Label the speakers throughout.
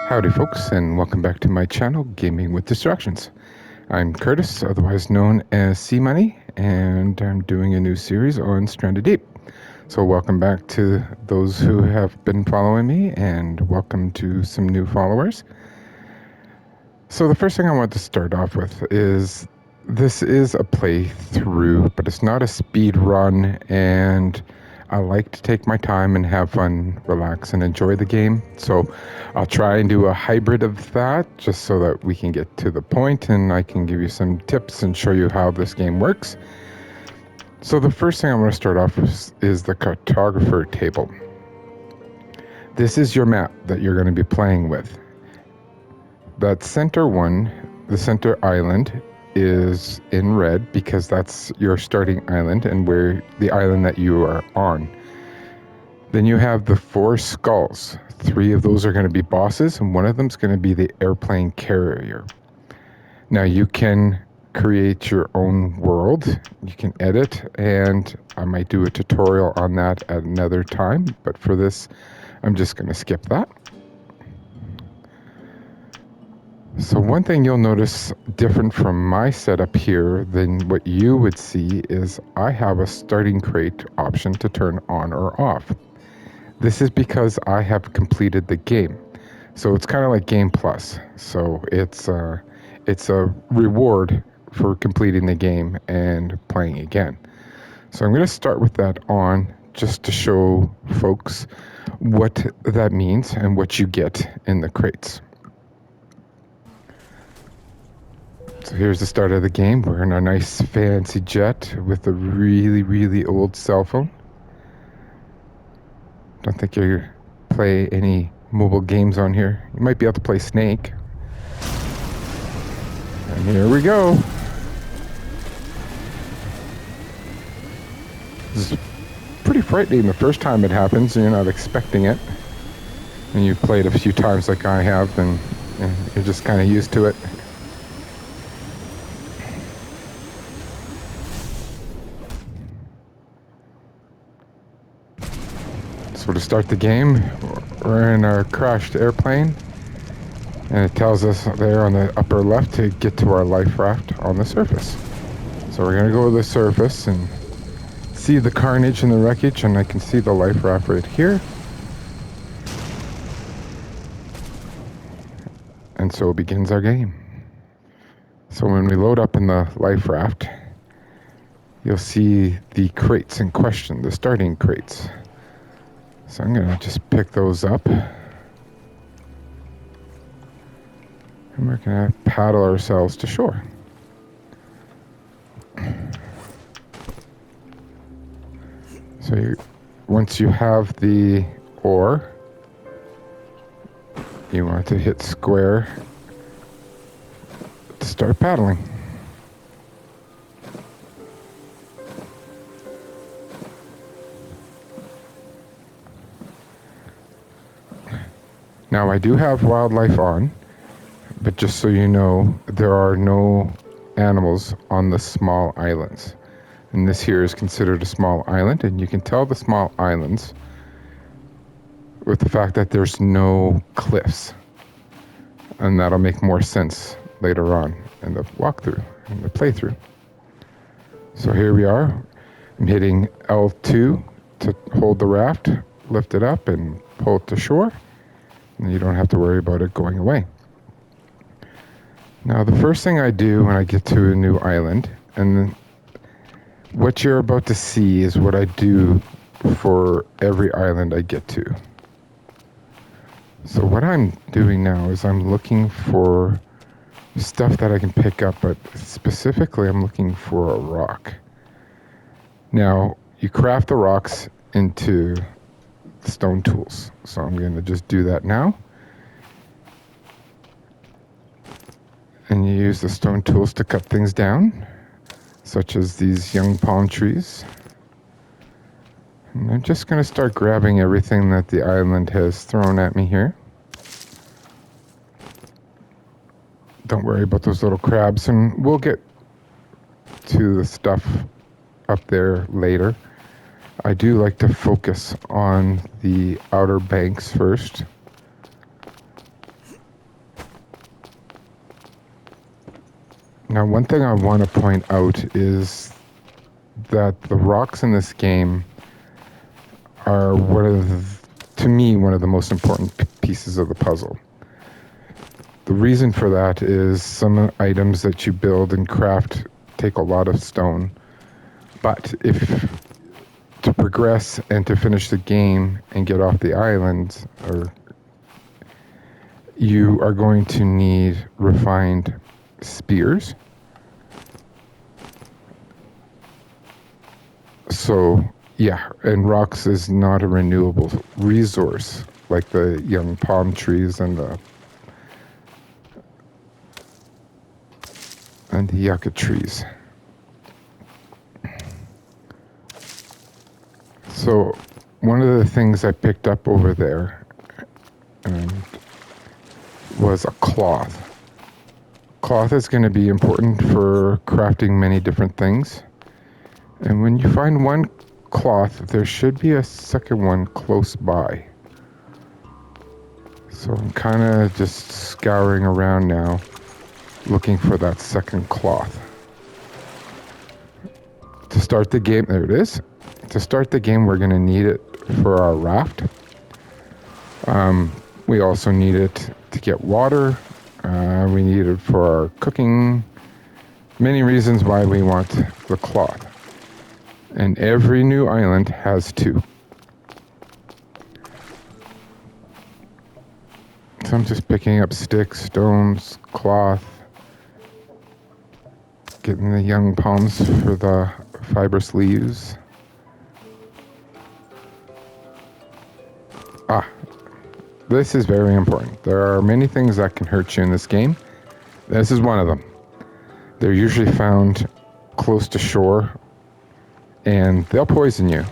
Speaker 1: Howdy folks, and welcome back to my channel, Gaming with Distractions. I'm Curtis, otherwise known as C-Money, and I'm doing a new series on Stranded Deep. So welcome back to those who have been following me, and welcome to some new followers. So the first thing I want to start off with is, this is a playthrough, but it's not a speed run, and I like to take my time and have fun, relax, and enjoy the game. So I'll try and do a hybrid of that, just so that we can get to the point and I can give you some tips and show you how this game works. So the first thing I'm going to start off with is the cartographer table. This is your map that you're going to be playing with. That center one, the center island, is in red because that's your starting island and where the island that you are on. Then you have the 4 skulls. 3 of those are going to be bosses, and one of them is going to be the airplane carrier. Now you can create your own world, you can edit, and I might do a tutorial on that at another time, but for this I'm just going to skip that. So one thing you'll notice different from my setup here than what you would see is I have a starting crate option to turn on or off. This is because I have completed the game. So it's kind of like Game Plus. So it's a reward for completing the game and playing again. So I'm going to start with that on just to show folks what that means and what you get in the crates. So here's the start of the game. We're in a nice fancy jet with a really old cell phone. Don't think you play any mobile games on here. You might be able to play Snake. And here we go. This is pretty frightening the first time it happens and you're not expecting it. And you've played a few times like I have and you're just kind of used to it. So to start the game, we're in our crashed airplane, and it tells us there on the upper left to get to our life raft on the surface. So we're gonna go to the surface and see the carnage and the wreckage, and I can see the life raft right here. And so begins our game. So when we load up in the life raft, you'll see the crates in question, the starting crates. So I'm gonna just pick those up. And we're gonna paddle ourselves to shore. So once you have the ore, you want to hit square to start paddling. Now I do have wildlife on, but just so you know, there are no animals on the small islands. And this here is considered a small island, and you can tell the small islands with the fact that there's no cliffs. And that'll make more sense later on in the walkthrough, in the playthrough. So here we are. I'm hitting L2 to hold the raft, lift it up, and pull it to shore. And you don't have to worry about it going away. Now the first thing I do when I get to a new island, and what you're about to see is what I do for every island I get to. So what I'm doing now is I'm looking for stuff that I can pick up, but specifically I'm looking for a rock. Now you craft the rocks into stone tools. So I'm going to just do that now. And you use the stone tools to cut things down, such as these young palm trees. And I'm just going to start grabbing everything that the island has thrown at me here. Don't worry about those little crabs, and we'll get to the stuff up there later. I do like to focus on the outer banks first. Now, one thing I want to point out is that the rocks in this game are to me, one of the most important pieces of the puzzle. The reason for that is some items that you build and craft take a lot of stone. But if to progress and to finish the game and get off the island, you are going to need refined spears. So, yeah, and rocks is not a renewable resource like the young palm trees and the yucca trees. So, one of the things I picked up over there was a cloth. Cloth is going to be important for crafting many different things. And when you find one cloth, there should be a second one close by. So I'm kind of just scouring around now, looking for that second cloth. To start the game, there it is. To start the game, we're going to need it for our raft. We also need it to get water. We need it for our cooking. Many reasons why we want the cloth. And every new island has two. So I'm just picking up sticks, stones, cloth, getting the young palms for the fibrous leaves. This is very important. There are many things that can hurt you in this game. This is one of them. They're usually found close to shore, and they'll poison you.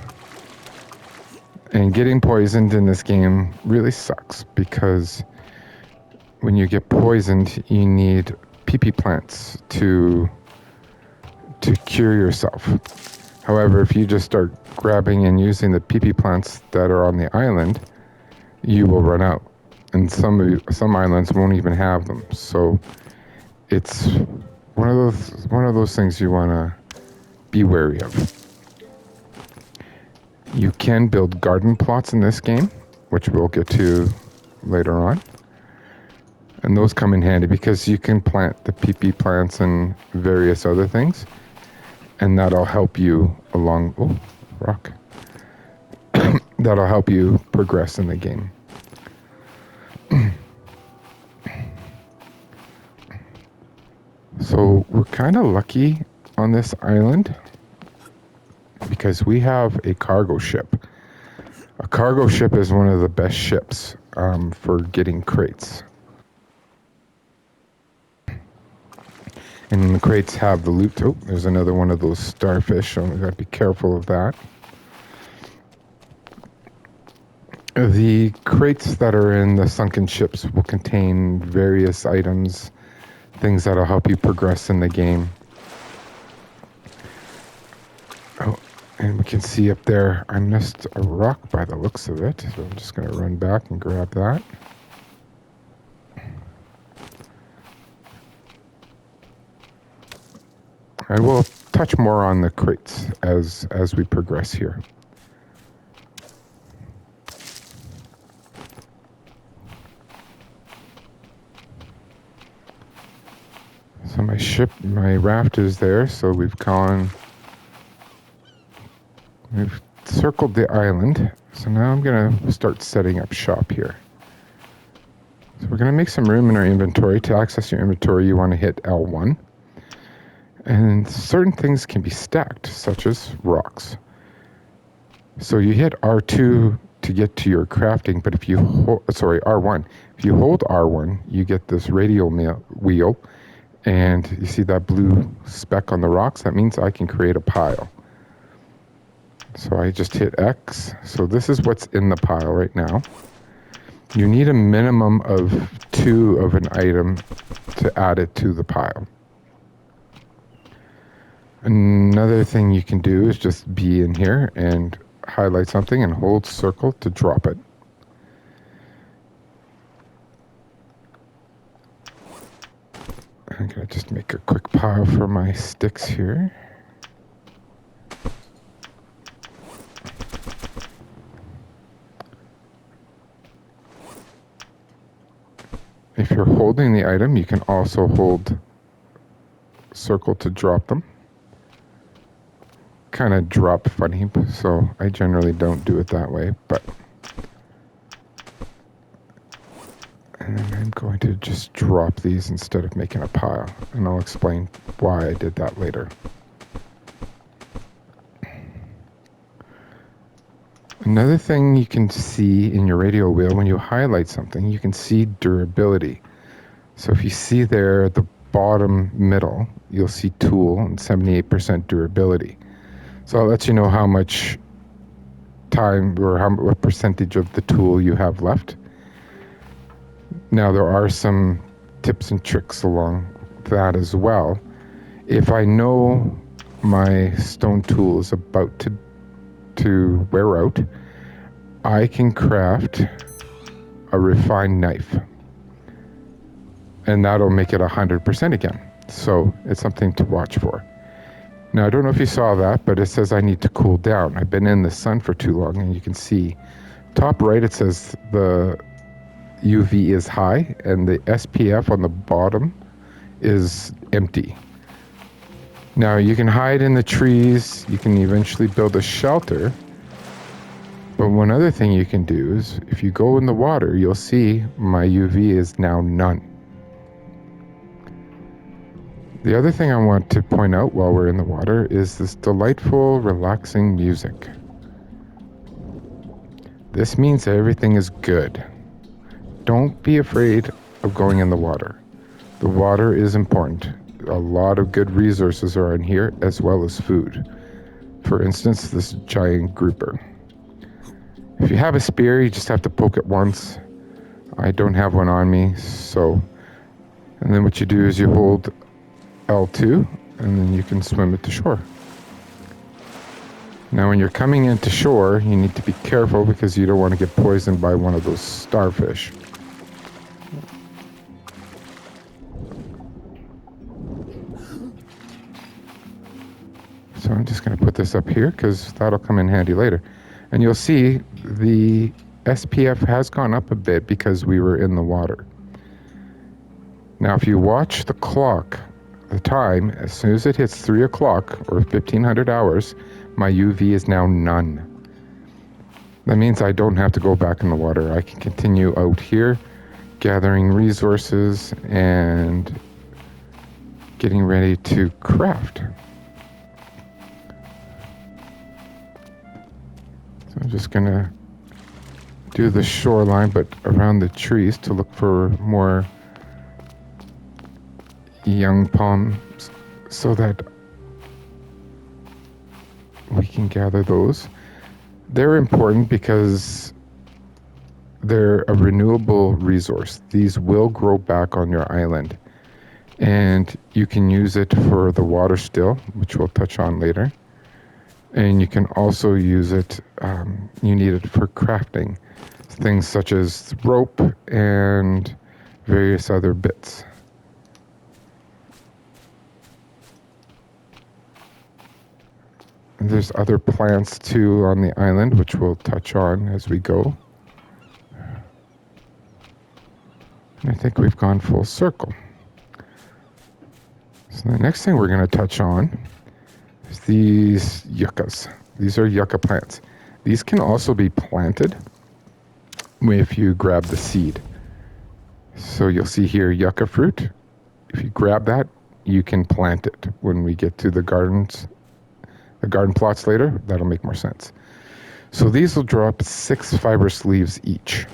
Speaker 1: And getting poisoned in this game really sucks, because when you get poisoned, you need PP plants to cure yourself. However, if you just start grabbing and using the PP plants that are on the island, you will run out. And some islands won't even have them. So it's one of those things you want to be wary of. You can build garden plots in this game, which we'll get to later on. And those come in handy because you can plant the PP plants and various other things. And that'll help you along... Oh, rock. That'll help you progress in the game. So we're kind of lucky on this island because we have a cargo ship. A cargo ship is one of the best ships for getting crates. And the crates have the loot. Oh, there's another one of those starfish, so we've got to be careful of that. The crates that are in the sunken ships will contain various items, things that'll help you progress in the game. Oh, and we can see up there, I missed a rock by the looks of it, so I'm just going to run back and grab that. I will touch more on the crates as we progress here. So my raft is there, so we've circled the island. So now I'm going to start setting up shop here. So we're going to make some room in our inventory. To access your inventory, you want to hit L1. And certain things can be stacked, such as rocks. So you hit R2 to get to your crafting, but if you R1. If you hold R1, you get this radial wheel, and you see that blue speck on the rocks? That means I can create a pile. So I just hit X. So this is what's in the pile right now. You need a minimum of 2 of an item to add it to the pile. Another thing you can do is just be in here and highlight something and hold circle to drop it. I'm going to just make a quick pile for my sticks here. If you're holding the item, you can also hold circle to drop them. Kind of drop funny, so I generally don't do it that way, but... And then I'm going to just drop these instead of making a pile, and I'll explain why I did that later. Another thing you can see in your radio wheel, when you highlight something, you can see durability. So if you see there at the bottom middle, you'll see tool and 78% durability. So it lets you know how much time or what percentage of the tool you have left. Now there are some tips and tricks along that as well. If I know my stone tool is about to wear out, I can craft a refined knife, and that'll make it 100% again. So it's something to watch for. Now, I don't know if you saw that, but it says I need to cool down. I've been in the sun for too long, and you can see top right, it says the UV is high, and the SPF on the bottom is empty. Now, you can hide in the trees. You can eventually build a shelter. But one other thing you can do is, if you go in the water, you'll see my UV is now none. The other thing I want to point out while we're in the water is this delightful, relaxing music. This means everything is good. Don't be afraid of going in the water. The water is important. A lot of good resources are in here, as well as food. For instance, this giant grouper. If you have a spear, you just have to poke it once. I don't have one on me, so... And then what you do is you hold L2, and then you can swim it to shore. Now when you're coming into shore, you need to be careful because you don't want to get poisoned by one of those starfish. So I'm just going to put this up here because that'll come in handy later. And you'll see the SPF has gone up a bit because we were in the water. Now if you watch the clock, the time, as soon as it hits 3 o'clock or 1500 hours, my UV is now none. That means I don't have to go back in the water. I can continue out here gathering resources and getting ready to craft. So I'm just gonna do the shoreline, but around the trees to look for more young palms so that we can gather those. They're important because they're a renewable resource. These will grow back on your island, and you can use it for the water still, which we'll touch on later. And you can also use it, you need it for crafting, things such as rope and various other bits. And there's other plants too on the island, which we'll touch on as we go. And I think we've gone full circle. So the next thing we're going to touch on is these yuccas. These are yucca plants. These can also be planted if you grab the seed. So you'll see here yucca fruit. If you grab that, you can plant it. When we get to the garden plots later, that'll make more sense. So these will drop 6 fibrous leaves each.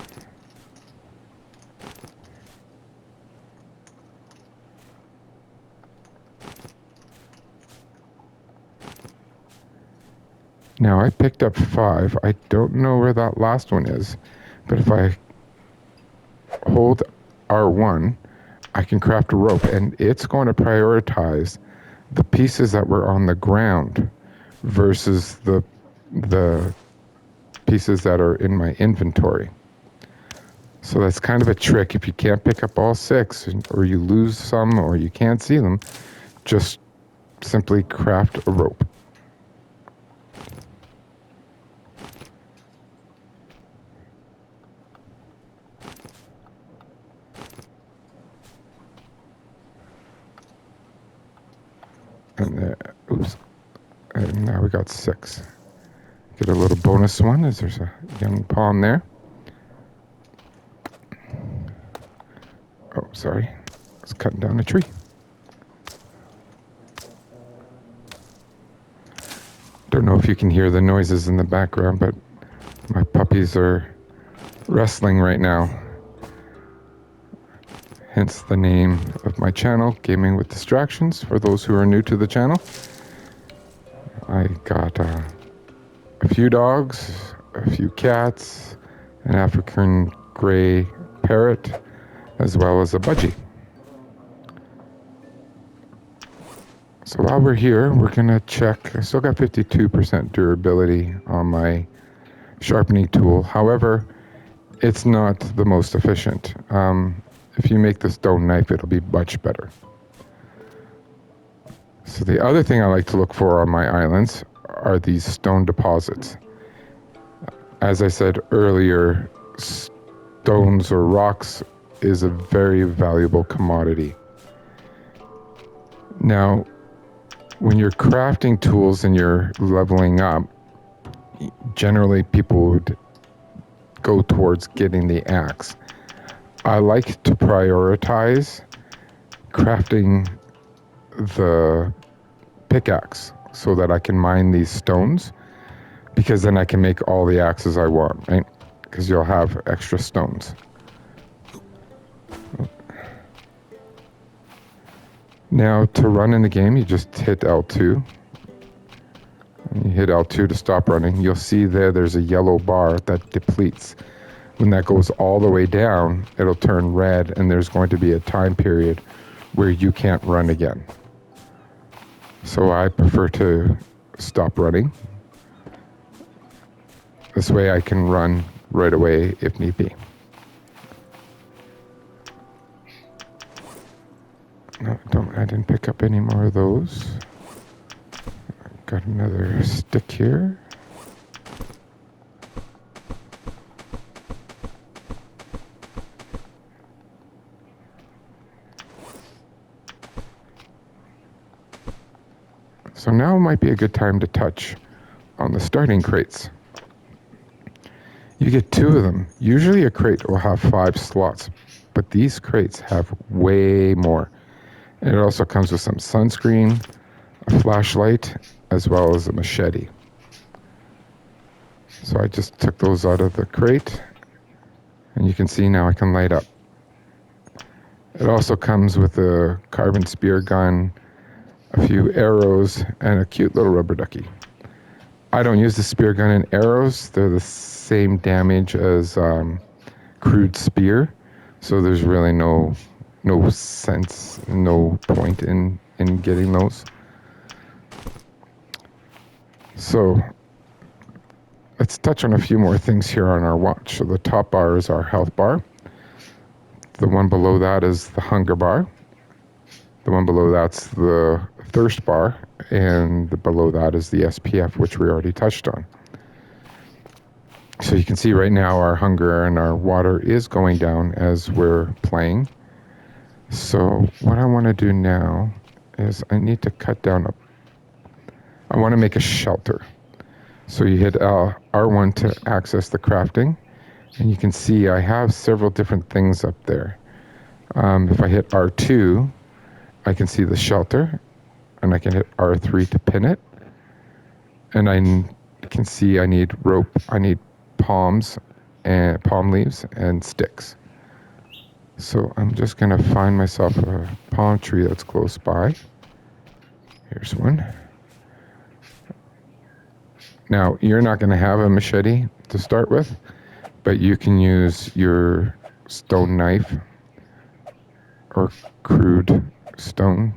Speaker 1: Now I picked up 5. I don't know where that last one is, but if I hold R1, I can craft a rope, and it's going to prioritize the pieces that were on the ground versus the pieces that are in my inventory. So that's kind of a trick. If you can't pick up all 6, or you lose some, or you can't see them, just simply craft a rope. And there, oops, and now we got 6. Get a little bonus one as there's a young palm there. Oh, sorry, I was cutting down a tree. Don't know if you can hear the noises in the background, but my puppies are wrestling right now. Hence the name of my channel, Gaming with Distractions, for those who are new to the channel. I got a few dogs, a few cats, an African gray parrot, as well as a budgie. So while we're here, we're gonna check. I still got 52% durability on my sharpening tool. However, it's not the most efficient. If you make the stone knife, it'll be much better. So the other thing I like to look for on my islands are these stone deposits. As I said earlier, stones or rocks is a very valuable commodity. Now, when you're crafting tools and you're leveling up, generally people would go towards getting the axe. I like to prioritize crafting the pickaxe so that I can mine these stones, because then I can make all the axes I want, right? Because you'll have extra stones. Now, to run in the game, you just hit L2. You hit L2 to stop running. You'll see there's a yellow bar that depletes. When that goes all the way down, it'll turn red, and there's going to be a time period where you can't run again. So I prefer to stop running. This way I can run right away if need be. No, I didn't pick up any more of those. Got another stick here. So now might be a good time to touch on the starting crates. You get 2 of them. Usually a crate will have 5 slots, but these crates have way more. And it also comes with some sunscreen, a flashlight, as well as a machete. So I just took those out of the crate, and you can see now I can light up. It also comes with a carbon spear gun, a few arrows, and a cute little rubber ducky. I don't use the spear gun and arrows. They're the same damage as crude spear, so there's really no sense, no point in getting those. So let's touch on a few more things here on our watch. So the top bar is our health bar. The one below that is the hunger bar. The one below that's the thirst bar, and below that is the SPF, which we already touched on. So you can see right now our hunger and our water is going down as we're playing. So what I want to do now is I need to cut down I want to make a shelter. So you hit R1 to access the crafting, and you can see I have several different things up there. If I hit R2, I can see the shelter, and I can hit R3 to pin it. And I can see I need rope, I need palms and palm leaves and sticks. So I'm just gonna find myself a palm tree that's close by. Here's one. Now, you're not gonna have a machete to start with, but you can use your stone knife or crude stone.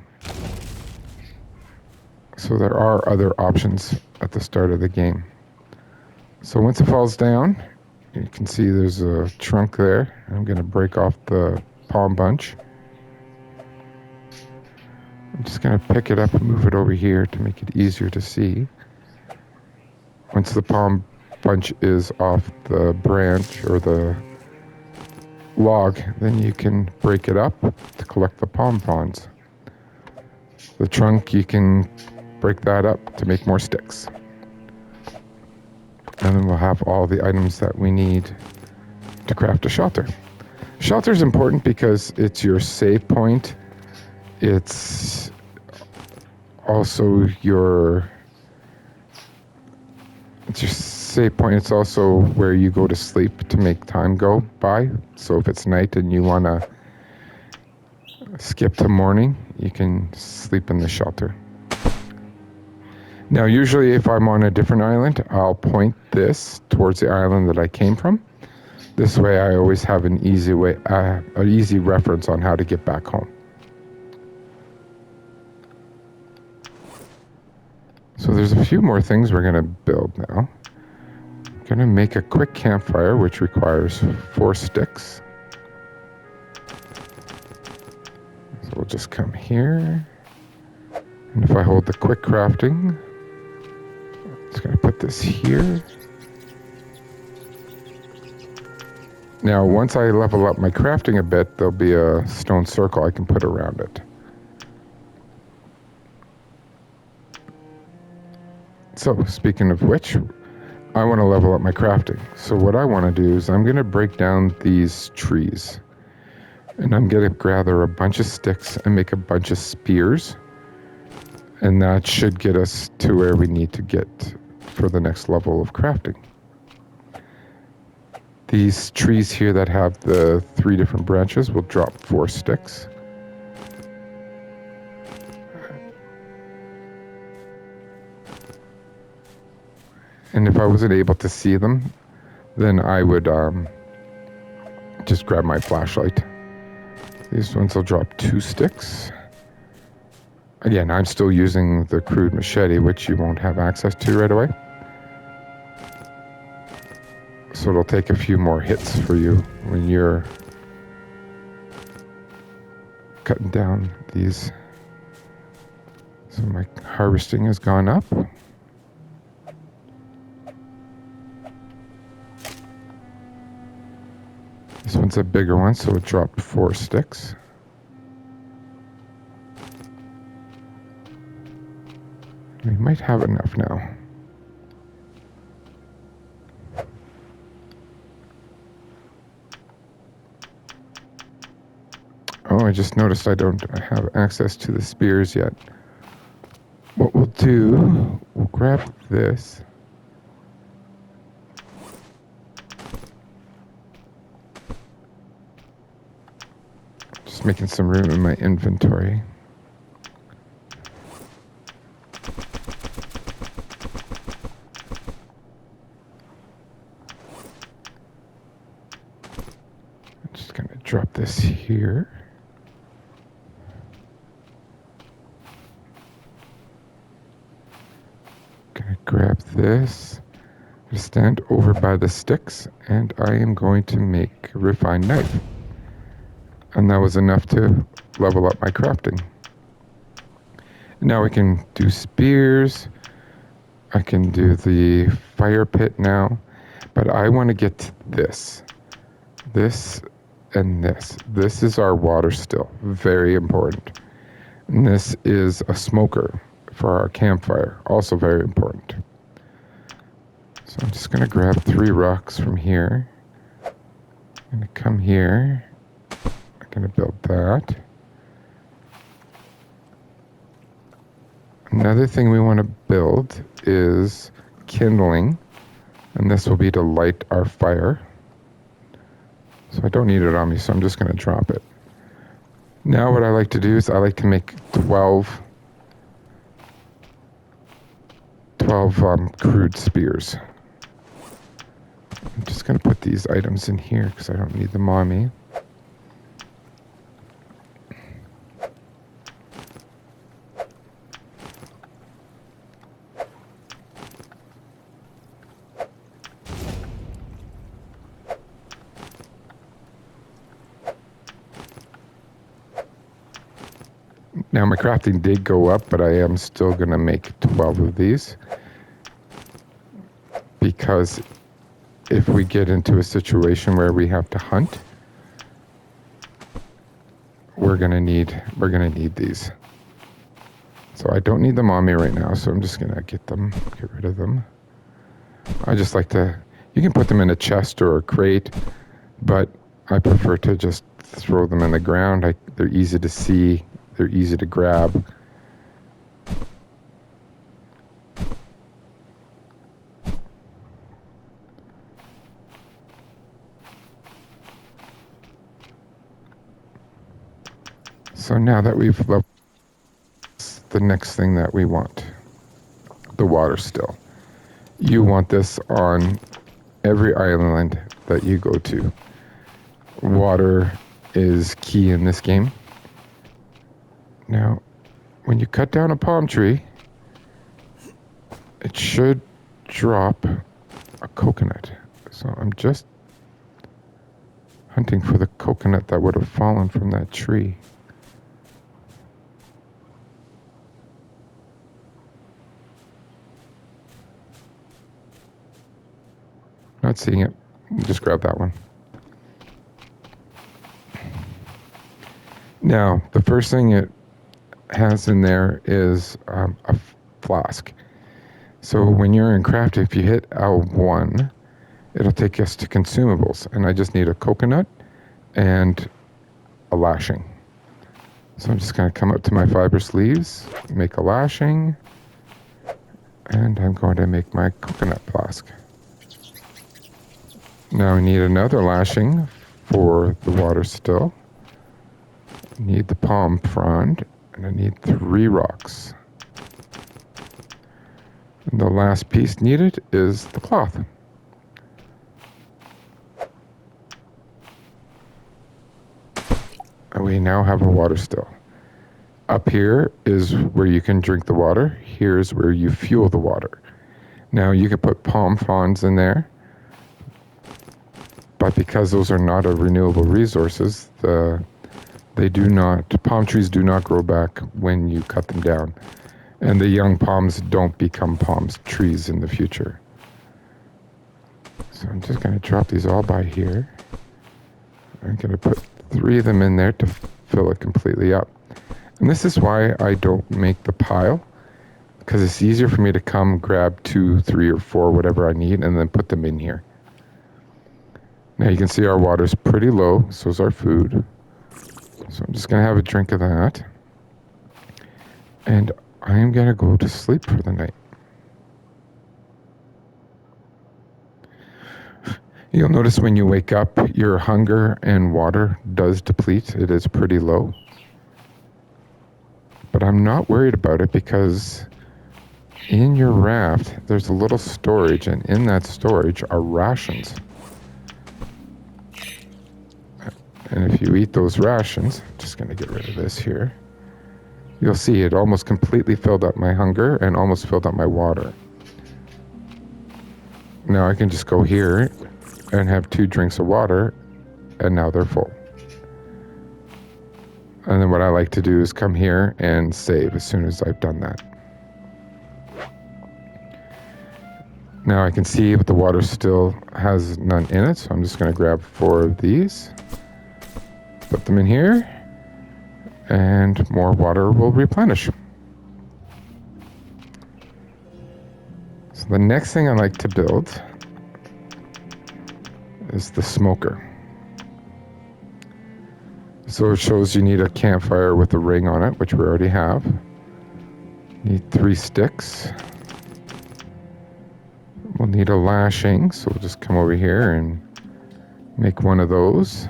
Speaker 1: So there are other options at the start of the game. So once it falls down, You can see there's a trunk there. I'm going to break off the palm bunch. I'm just going to pick it up and move it over here to make it easier to see. Once the palm bunch is off the branch or the log, then you can break it up to collect the palm fronds. The trunk, you can break that up to make more sticks. And then we'll have all the items that we need to craft a shelter. Shelter is important because it's your save point. It's also your save point. It's also where you go to sleep to make time go by. So if it's night and you want to skip to morning, you can sleep in the shelter. Now, usually if I'm on a different island, I'll point this towards the island that I came from. This way I always have an easy reference on how to get back home. So there's a few more things we're going to build now. I'm going to make a quick campfire, which requires 4 sticks. So we'll just come here. And if I hold the quick crafting, I'm just going to put this here. Now, once I level up my crafting a bit, there'll be a stone circle I can put around it. So, speaking of which, I want to level up my crafting. So what I want to do is I'm going to break down these trees. And I'm going to gather a bunch of sticks and make a bunch of spears. And that should get us to where we need to get for the next level of crafting. These trees here that have the 3 different branches will drop 4 sticks. And if I wasn't able to see them, then I would just grab my flashlight. These ones will drop 2 sticks. Again, I'm still using the crude machete, which you won't have access to right away. So it'll take a few more hits for you when you're cutting down these. So my harvesting has gone up. This one's a bigger one, so it dropped 4 sticks. We might have enough now. Oh, I just noticed I don't have access to the spears yet. What we'll do, we'll grab this. Just making some room in my inventory. I'm just going to drop this here. Gonna grab this. Stand over by the sticks, and I am going to make a refined knife. And that was enough to level up my crafting. Now we can do spears. I can do the fire pit now. But I want to get to this. This and this. This is our water still. Very important. And this is a smoker for our campfire. Also very important. So I'm just going to grab 3 rocks from here. I'm going to come here. I'm going to build that. Another thing we want to build is kindling. And this will be to light our fire. So I don't need it on me, so I'm just going to drop it. Now what I like to do is I like to make 12 crude spears. I'm just going to put these items in here because I don't need them on me. Now my crafting did go up, but I am still going to make 12 of these. Because if we get into a situation where we have to hunt, we're gonna need these. So I don't need them on me right now, so I'm just gonna get rid of them. I just like to, you can put them in a chest or a crate, but I prefer to just throw them in the ground. They're easy to see, they're easy to grab. So now that we've leveled, the next thing that we want, the water still. You want this on every island that you go to. Water is key in this game. Now, when you cut down a palm tree, it should drop a coconut. So I'm just hunting for the coconut that would have fallen from that tree. Not seeing it. Just grab that one. Now, the first thing it has in there is a flask. So when you're in craft, if you hit L1, it'll take us to consumables. And I just need a coconut and a lashing. So I'm just going to come up to my fiber sleeves, make a lashing, and I'm going to make my coconut flask. Now I need another lashing for the water still. I need the palm frond, and I need 3 rocks. And the last piece needed is the cloth. And we now have a water still. Up here is where you can drink the water. Here's where you fuel the water. Now you can put palm fronds in there, but because those are not a renewable resources, palm trees do not grow back when you cut them down. And the young palms don't become trees in the future. So I'm just going to drop these all by here. I'm going to put 3 of them in there to fill it completely up. And this is why I don't make the pile, because it's easier for me to come grab 2, 3, or 4, whatever I need, and then put them in here. Now you can see our water's pretty low, so is our food. So I'm just going to have a drink of that. And I am going to go to sleep for the night. You'll notice when you wake up, your hunger and water does deplete. It is pretty low. But I'm not worried about it because in your raft, there's a little storage, and in that storage are rations. And if you eat those rations, I'm just going to get rid of this here, you'll see it almost completely filled up my hunger and almost filled up my water. Now I can just go here and have 2 drinks of water, and now they're full. And then what I like to do is come here and save as soon as I've done that. Now I can see the water still has none in it, so I'm just going to grab 4 of these, put them in here, and more water will replenish. So the next thing I like to build is the smoker. So it shows you need a campfire with a ring on it, which we already have. Need 3 sticks. We'll need a lashing, so we'll just come over here and make one of those.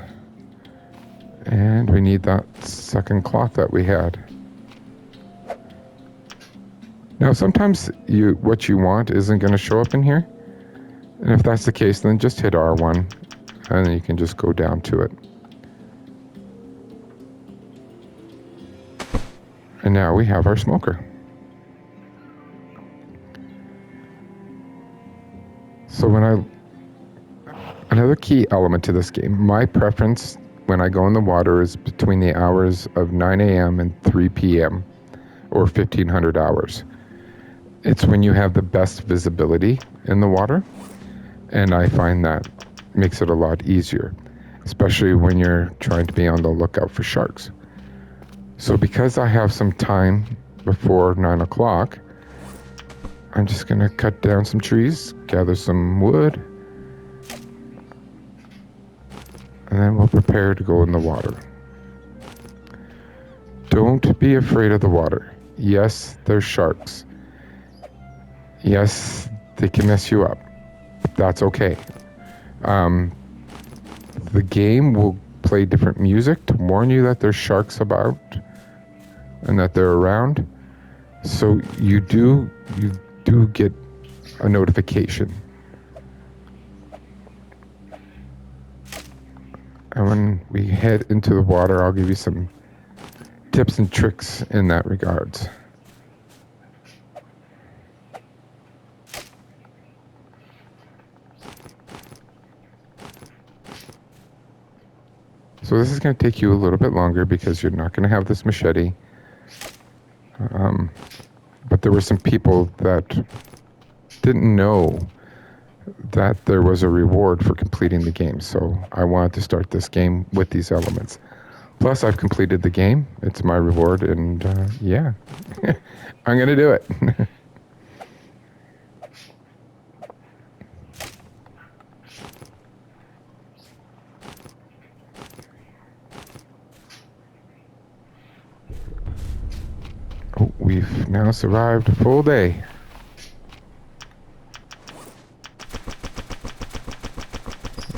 Speaker 1: And we need that second cloth that we had. Now sometimes what you want isn't going to show up in here. And if that's the case, then just hit R1 and then you can just go down to it. And now we have our smoker. So another key element to this game, my preference when I go in the water is between the hours of 9 a.m. and 3 p.m. or 1500 hours. It's when you have the best visibility in the water, and I find that makes it a lot easier, especially when you're trying to be on the lookout for sharks. So because I have some time before 9 o'clock, I'm just going to cut down some trees, gather some wood, and then we'll prepare to go in the water. Don't be afraid of the water. Yes, there's sharks. Yes, they can mess you up. That's okay. The game will play different music to warn you that there's sharks about and that they're around. So you do get a notification. And when we head into the water, I'll give you some tips and tricks in that regards. So this is going to take you a little bit longer because you're not going to have this machete. But there were some people that didn't know that there was a reward for completing the game. So I wanted to start this game with these elements. Plus, I've completed the game. It's my reward, and yeah, I'm going to do it. Oh, we've now survived a full day.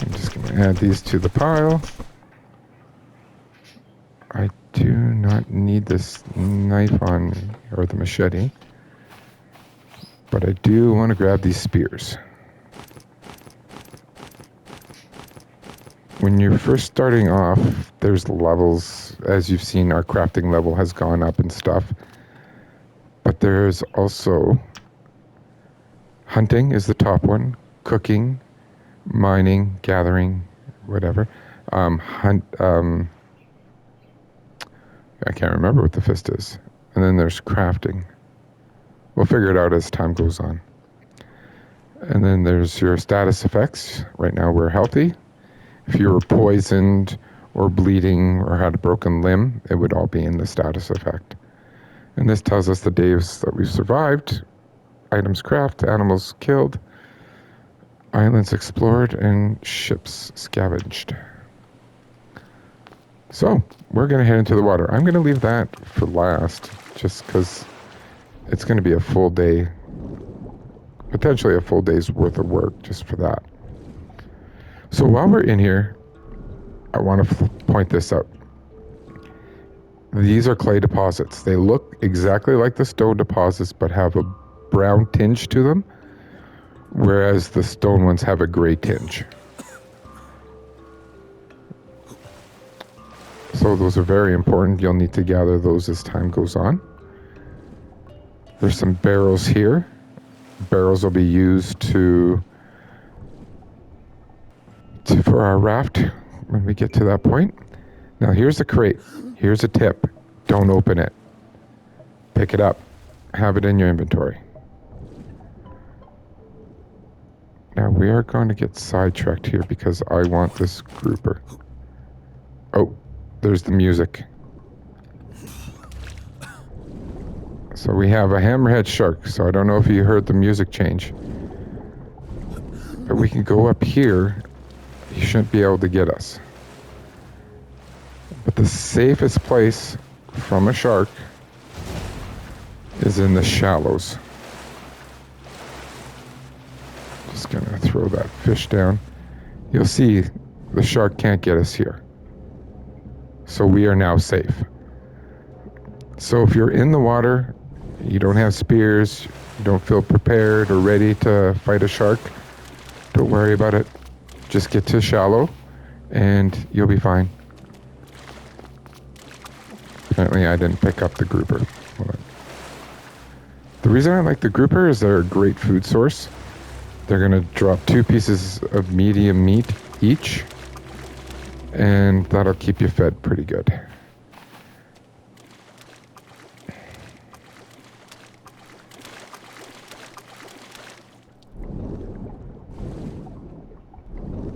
Speaker 1: I'm just going to add these to the pile. I do not need this knife on, or the machete, but I do want to grab these spears. When you're first starting off, there's levels. As you've seen, our crafting level has gone up and stuff. But there's also hunting is the top one, cooking, mining, gathering, whatever. I can't remember what the fifth is. And then there's crafting. We'll figure it out as time goes on. And then there's your status effects. Right now we're healthy. If you were poisoned or bleeding or had a broken limb, it would all be in the status effect. And this tells us the days that we've survived, items crafted, animals killed, islands explored, and ships scavenged. So, we're going to head into the water. I'm going to leave that for last, just because it's going to be a full day, potentially a full day's worth of work just for that. So while we're in here, I want to point this out. These are clay deposits. They look exactly like the stone deposits, but have a brown tinge to them, whereas the stone ones have a gray tinge. So those are very important. You'll need to gather those as time goes on. There's some barrels here. Barrels will be used for our raft when we get to that point. Now here's a crate. Here's a tip. Don't open it. Pick it up. Have it in your inventory. Now we are going to get sidetracked here because I want this grouper. Oh, there's the music. So we have a hammerhead shark. So I don't know if you heard the music change. But we can go up here. He shouldn't be able to get us. But the safest place from a shark is in the shallows. Just gonna throw that fish down. You'll see the shark can't get us here. So we are now safe. So if you're in the water, you don't have spears, you don't feel prepared or ready to fight a shark, don't worry about it. Just get to shallow and you'll be fine. Apparently I didn't pick up the grouper. The reason I like the grouper is they're a great food source. They're going to drop 2 pieces of medium meat each. and that'll keep you fed pretty good.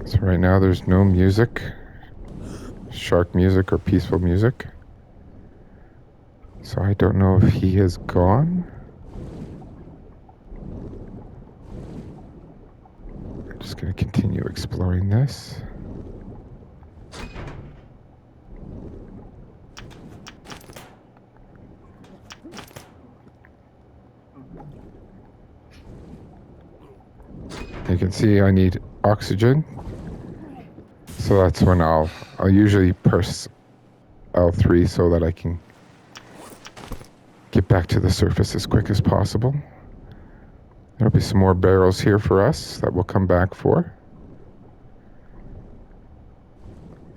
Speaker 1: So right now there's no music, shark music or peaceful music. So I don't know if he has gone. I'm just going to continue exploring this. You can see I need oxygen. So that's when I'll usually press L3 so that I can get back to the surface as quick as possible. There'll be some more barrels here for us that we'll come back for.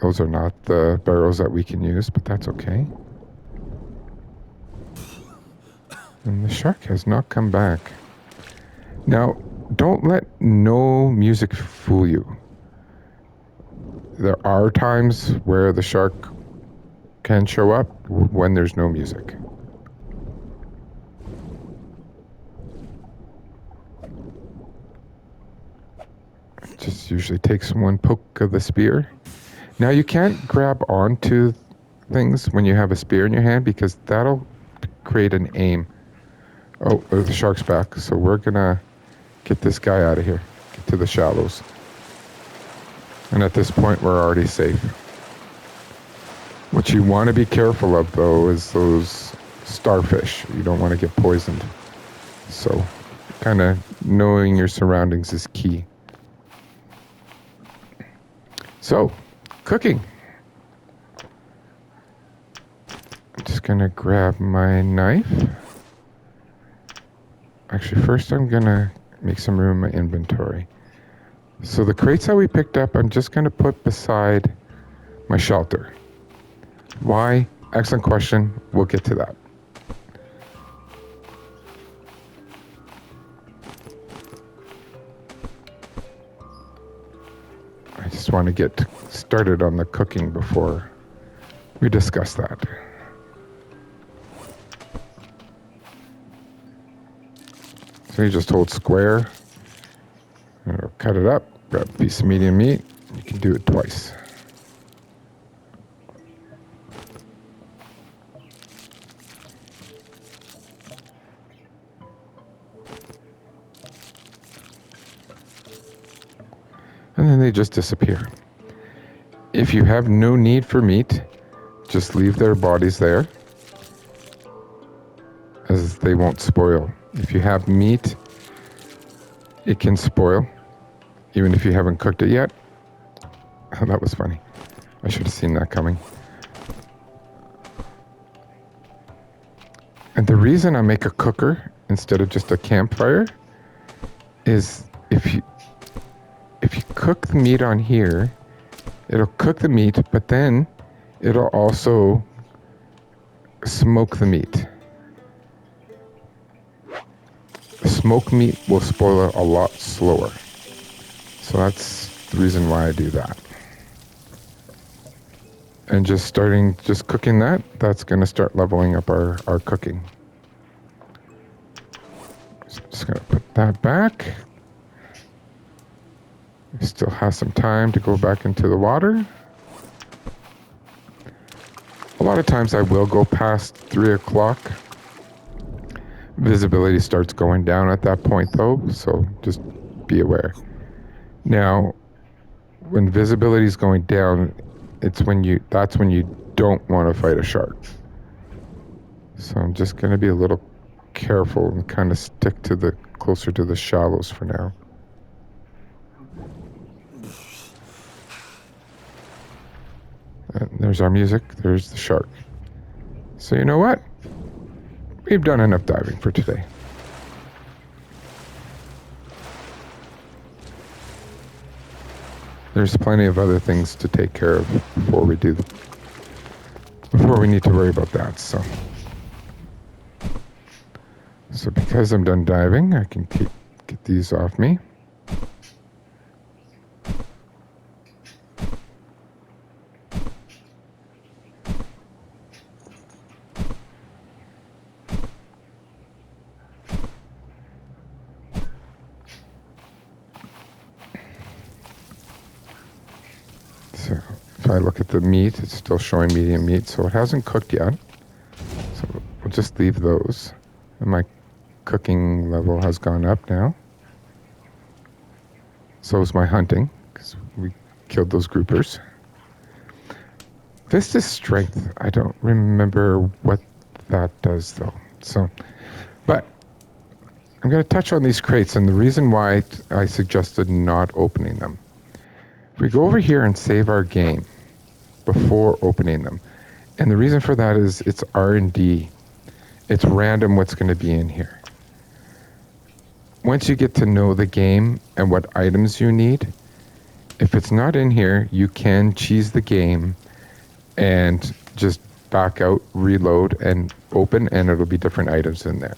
Speaker 1: Those are not the barrels that we can use, but that's okay. And the shark has not come back. Now, don't let no music fool you. There are times where the shark can show up when there's no music. It just usually takes one poke of the spear. Now you can't grab onto things when you have a spear in your hand because that'll create an aim. Oh, the shark's back. So we're gonna get this guy out of here. Get to the shallows. And at this point, we're already safe. What you want to be careful of, though, is those starfish. You don't want to get poisoned. So kind of knowing your surroundings is key. So, cooking. I'm just going to grab my knife. Actually, first I'm going to make some room in my inventory. So the crates that we picked up, I'm just going to put beside my shelter. Why? Excellent question. We'll get to that. I just want to get started on the cooking before we discuss that. So you just hold square, cut it up, grab a piece of medium meat. You can do it twice. And then they just disappear. If you have no need for meat, just leave their bodies there, as they won't spoil. If you have meat, it can spoil, even if you haven't cooked it yet. Oh, that was funny. I should have seen that coming. And the reason I make a cooker instead of just a campfire is if you cook the meat on here, it'll cook the meat, but then it'll also smoke the meat. Smoked meat will spoil a lot slower. So that's the reason why I do that. And just cooking that's going to start leveling up our cooking. So I'm just going to put that back. We still have some time to go back into the water. A lot of times I will go past 3 o'clock. Visibility starts going down at that point though, so just be aware. Now, when visibility is going down, that's when you don't want to fight a shark. So I'm just going to be a little careful and kind of stick to closer to the shallows for now. And there's our music, there's the shark. So you know what? We've done enough diving for today. There's plenty of other things to take care of before we need to worry about that. So because I'm done diving, I can get these off me. if I look at the meat, it's still showing medium meat, so it hasn't cooked yet. So we'll just leave those. And my cooking level has gone up now. So is my hunting, because we killed those groupers. This is strength. I don't remember what that does, though. So, but I'm going to touch on these crates, and the reason why I suggested not opening them. If we go over here and save our game before opening them, and the reason for that is it's R&D. It's random what's going to be in here. Once you get to know the game and what items you need, if it's not in here, you can cheese the game and just back out, reload, and open, and it'll be different items in there.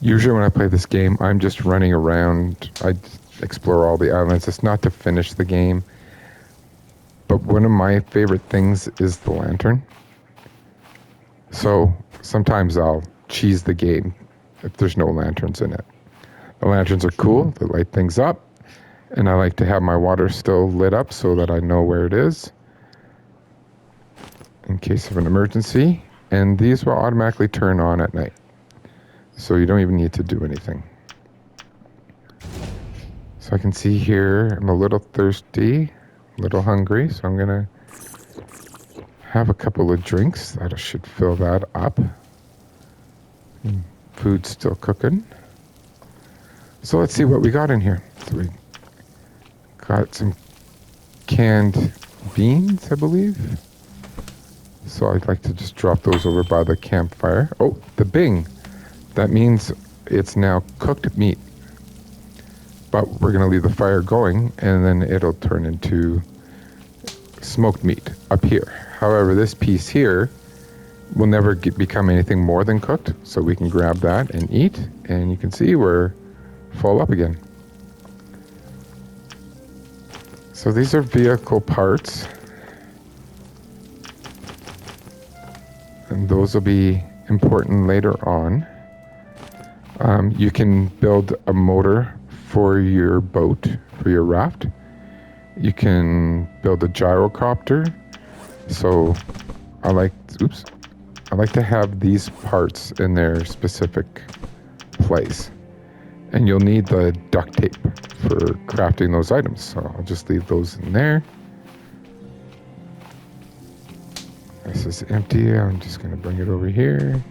Speaker 1: Usually when I play this game, I'm just running around. I explore all the islands. It's not to finish the game. But one of my favorite things is the lantern. So sometimes I'll cheese the game if there's no lanterns in it. The lanterns are cool. They light things up. And I like to have my water still lit up so that I know where it is in case of an emergency. And these will automatically turn on at night. So you don't even need to do anything. So I can see here I'm a little thirsty, a little hungry, so I'm gonna have a couple of drinks. That should fill that up. Food's still cooking. So let's see what we got in here. So we got some canned beans, I believe. So I'd like to just drop those over by the campfire. Oh, the bing. That means it's now cooked meat. But we're going to leave the fire going, and then it'll turn into smoked meat up here. However, this piece here will never become anything more than cooked, so we can grab that and eat, and you can see we're full up again. So these are vehicle parts, and those will be important later on. You can build a motor for your boat, for your raft. You can build a gyrocopter. So I like to have these parts in their specific place. And you'll need the duct tape for crafting those items. So I'll just leave those in there. This is empty. I'm just going to bring it over here.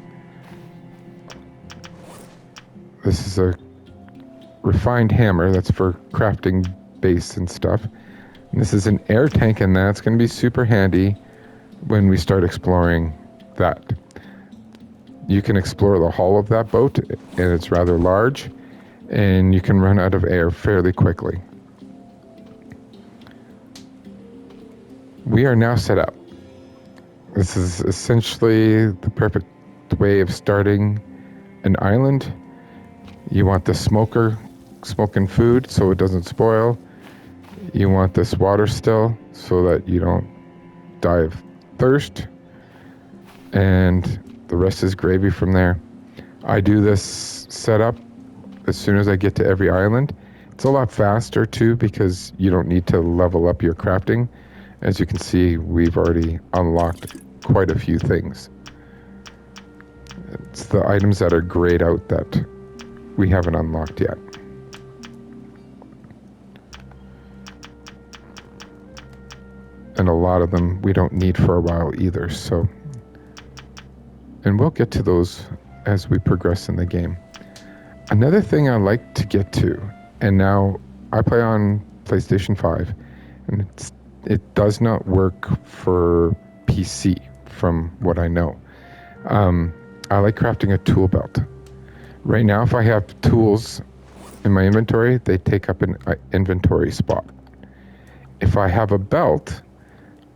Speaker 1: This is a refined hammer. That's for crafting base and stuff. And this is an air tank, and that's going to be super handy when we start exploring that. You can explore the hull of that boat, and it's rather large, and you can run out of air fairly quickly. We are now set up. This is essentially the perfect way of starting an island. You want the smoking food so it doesn't spoil. You want this water still so that you don't die of thirst. And the rest is gravy from there. I do this setup as soon as I get to every island. It's a lot faster too because you don't need to level up your crafting. As you can see, we've already unlocked quite a few things. It's the items that are grayed out that we haven't unlocked yet. And a lot of them we don't need for a while either, so. And we'll get to those as we progress in the game. Another thing I like to get to, and now I play on PlayStation 5, and it does not work for PC from what I know. I like crafting a tool belt. Right now, if I have tools in my inventory, they take up an inventory spot. If I have a belt,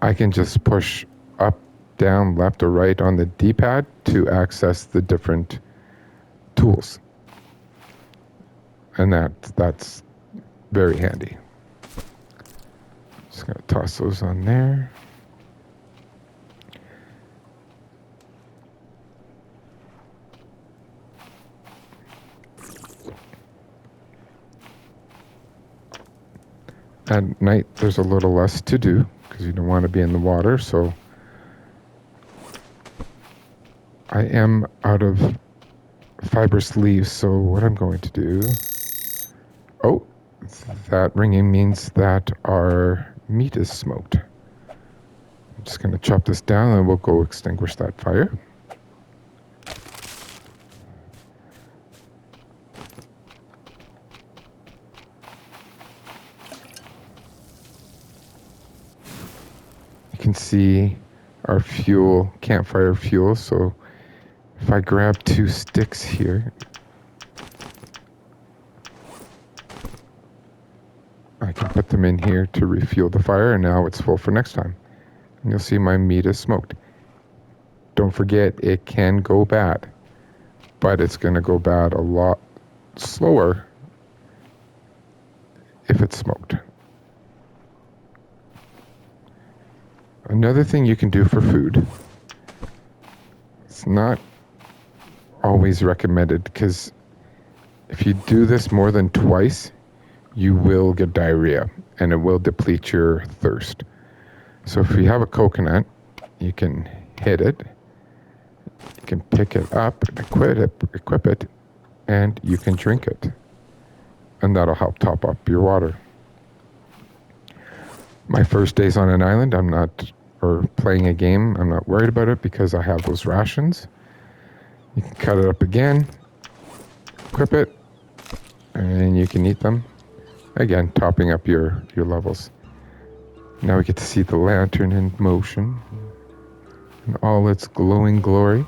Speaker 1: I can just push up, down, left, or right on the D-pad to access the different tools. And that's very handy. Just gonna toss those on there. At night, there's a little less to do because you don't want to be in the water. So I am out of fibrous leaves, so what I'm going to do... Oh, that ringing means that our meat is smoked. I'm just going to chop this down and we'll go extinguish that fire. You can see our fuel, campfire fuel, so if I grab 2 sticks here, I can put them in here to refuel the fire, and now it's full for next time. And you'll see my meat is smoked. Don't forget, it can go bad, but it's going to go bad a lot slower if it's smoked. Another thing you can do for food, it's not always recommended, because if you do this more than twice, you will get diarrhea and it will deplete your thirst. So if you have a coconut, you can hit it, you can pick it up, equip it, and you can drink it. And that'll help top up your water. My first days on an island, or playing a game, I'm not worried about it because I have those rations. You can cut it up again, equip it, and you can eat them. Again, topping up your levels. Now we get to see the lantern in motion in all its glowing glory.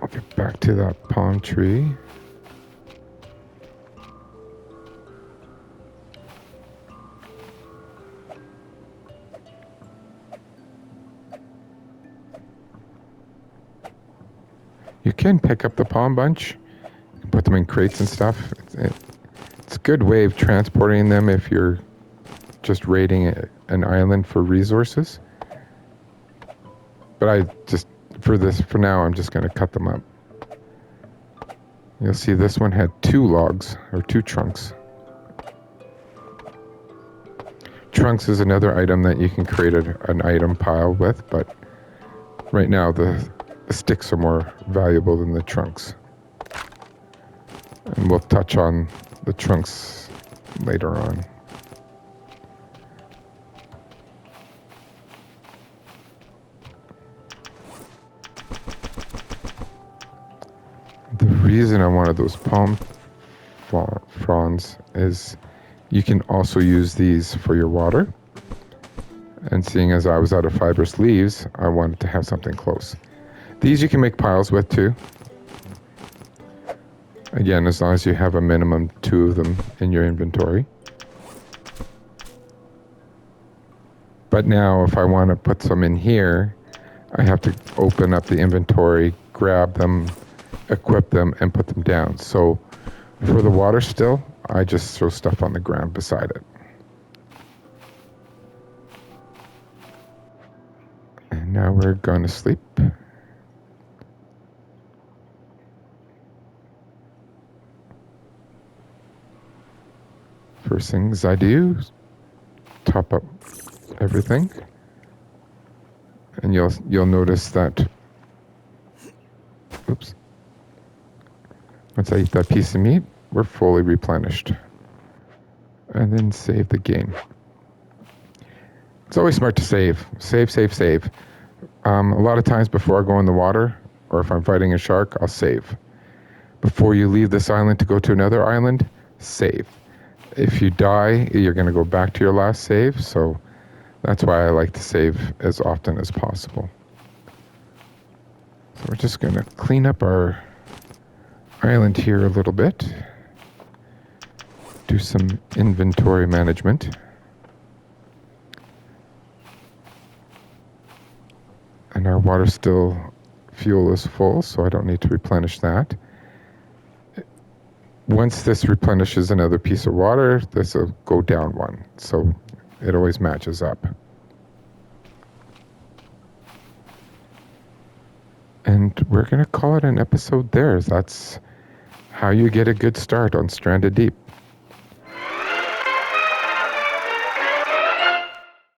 Speaker 1: I'll get back to that palm tree. You can pick up the palm bunch and put them in crates and stuff. It's a good way of transporting them if you're just raiding an island for resources. But for now, I'm just going to cut them up. You'll see this one had 2 logs, or 2 trunks. Trunks is another item that you can create an item pile with, but right now the sticks are more valuable than the trunks. And we'll touch on the trunks later on. The reason I wanted those palm fronds is you can also use these for your water. And seeing as I was out of fibrous leaves, I wanted to have something close. These you can make piles with too. Again, as long as you have a minimum 2 of them in your inventory. But now if I want to put some in here, I have to open up the inventory, grab them, equip them, and put them down. So for the water still, I just throw stuff on the ground beside it. And now we're going to sleep. First things I do, top up everything. And you'll notice that, oops, once I eat that piece of meat, we're fully replenished. And then save the game. It's always smart to save. Save. A lot of times before I go in the water, or if I'm fighting a shark, I'll save. Before you leave this island to go to another island, save. If you die, you're going to go back to your last save, so that's why I like to save as often as possible. So we're just going to clean up our island here a little bit. Do some inventory management. And our fuel is full, so I don't need to replenish that. Once this replenishes another piece of water, this will go down 1. So it always matches up. And we're going to call it an episode there. That's how you get a good start on Stranded Deep.